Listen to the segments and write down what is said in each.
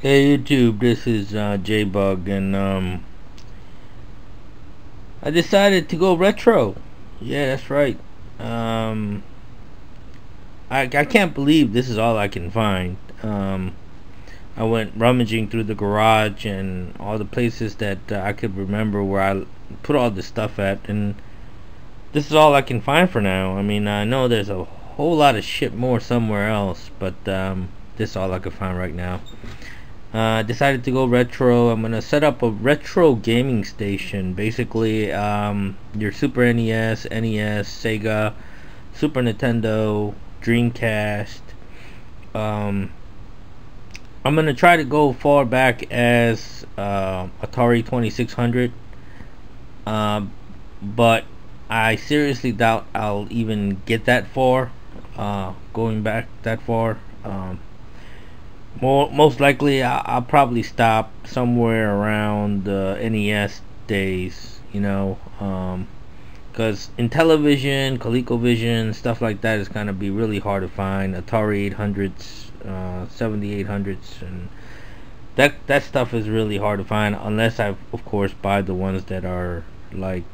Hey YouTube, this is JBug, and I decided to go retro. Yeah, that's right. I can't believe this is all I can find. I went rummaging through the garage and all the places that I could remember where I put all this stuff at, and this is all I can find for now. I mean, I know there's a whole lot of shit more somewhere else, but this is all I can find right now. Decided to go retro. I'm gonna set up a retro gaming station. Basically, your Super NES, NES, Sega, Super Nintendo, Dreamcast. I'm gonna try to go far back as Atari 2600, but I seriously doubt I'll even get that far. Going back that far. Most likely I'll probably stop somewhere around the NES days, because in television, ColecoVision, stuff like that is gonna be really hard to find. Atari 800s, 7800s, and that stuff is really hard to find unless I, of course, buy the ones that are like,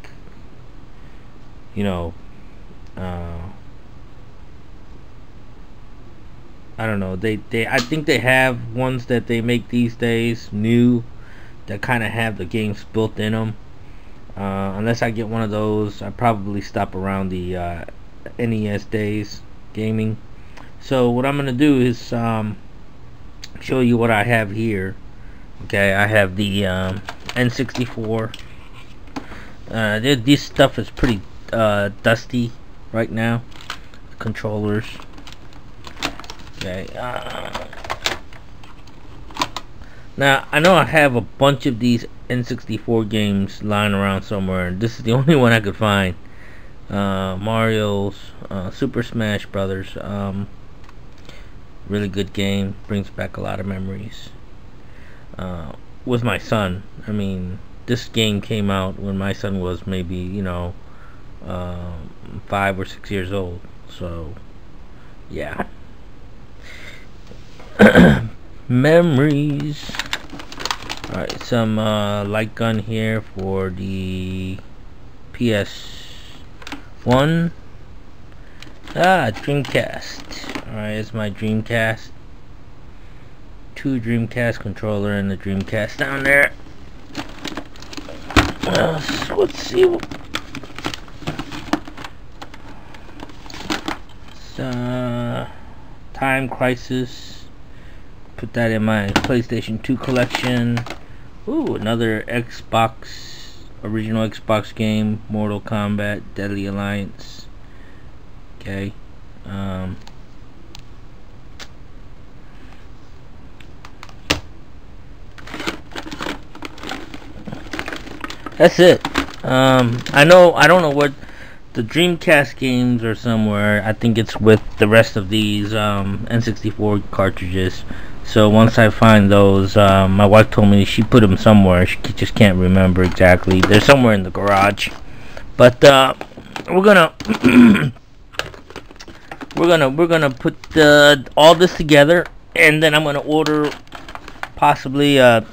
I don't know. I think they have ones that they make these days, new, that kind of have the games built in them. Unless I get one of those, I probably stop around the NES days gaming. So what I'm gonna do is show you what I have here. Okay, I have the N64. This stuff is pretty dusty right now. Controllers. Okay. Now I know I have a bunch of these N64 games lying around somewhere, and this is the only one I could find. Mario's, Super Smash Brothers. Really good game. Brings back a lot of memories. With my son. I mean, this game came out when my son was maybe 5 or 6 years old. So yeah. Memories. Alright, some light gun here for the PS1. Dreamcast. Alright, it's my Dreamcast. 2 Dreamcast controller and the Dreamcast down there. Let's see. Time Crisis. Put that in my PlayStation 2 collection. Ooh, another original Xbox game, Mortal Kombat, Deadly Alliance. Okay. That's it. I don't know what the Dreamcast games are somewhere. I think it's with the rest of these N64 cartridges. So once I find those, my wife told me she put them somewhere. She just can't remember exactly. They're somewhere in the garage. But we're gonna we're gonna put all this together, and then I'm gonna order possibly a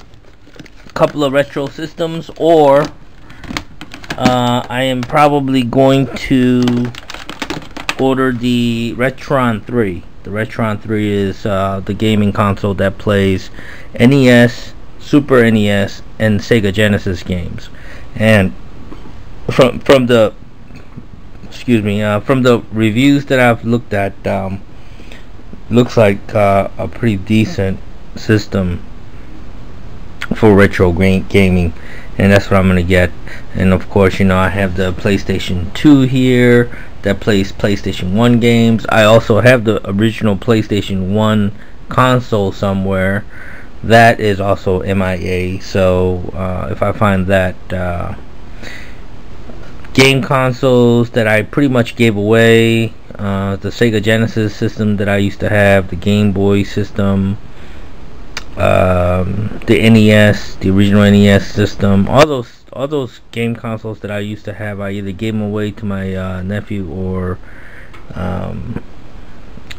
couple of retro systems, or I am probably going to order the Retron 3. The Retron 3 is the gaming console that plays NES, Super NES, and Sega Genesis games. And from the reviews that I've looked at, looks like a pretty decent system for retro gaming, and that's what I'm gonna get. And of course, I have the PlayStation 2 here that plays PlayStation 1 games. I also have the original PlayStation 1 console somewhere that is also MIA. So if I find that, game consoles that I pretty much gave away, the Sega Genesis system that I used to have, the Game Boy system, the NES, the original NES system, all those game consoles that I used to have, I either gave them away to my nephew, or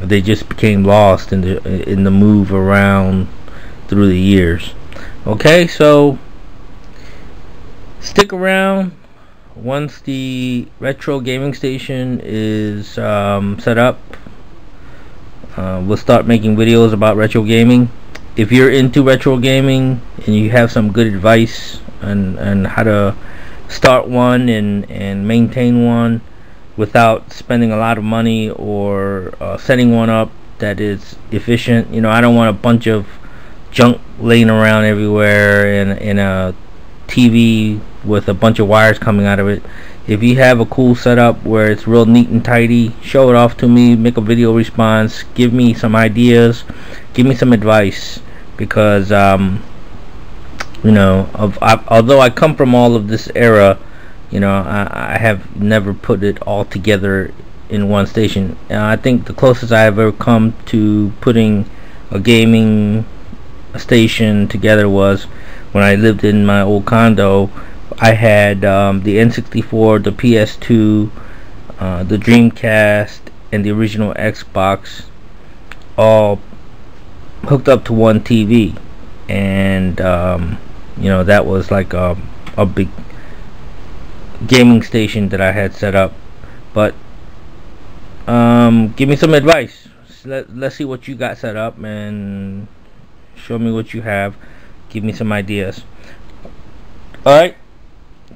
they just became lost in the move around through the years. Okay, so stick around. Once the retro gaming station is set up, we'll start making videos about retro gaming. If you're into retro gaming and you have some good advice and how to start one and maintain one without spending a lot of money, or setting one up that is efficient. I don't want a bunch of junk laying around everywhere and a TV with a bunch of wires coming out of it. If you have a cool setup where it's real neat and tidy, show it off to me, make a video response, give me some ideas, give me some advice, because although I come from all of this era, I have never put it all together in one station. I think the closest I've ever come to putting a gaming station together was when I lived in my old condo. I had the N64, the PS2, the Dreamcast, and the original Xbox all hooked up to one TV, and that was like a big gaming station that I had set up. But give me some advice. Let's see what you got set up, and show me what you have. Give me some ideas. Alright,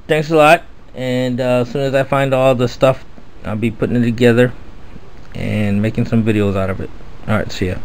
thanks a lot, and as soon as I find all the stuff, I'll be putting it together and making some videos out of it. Alright, see ya.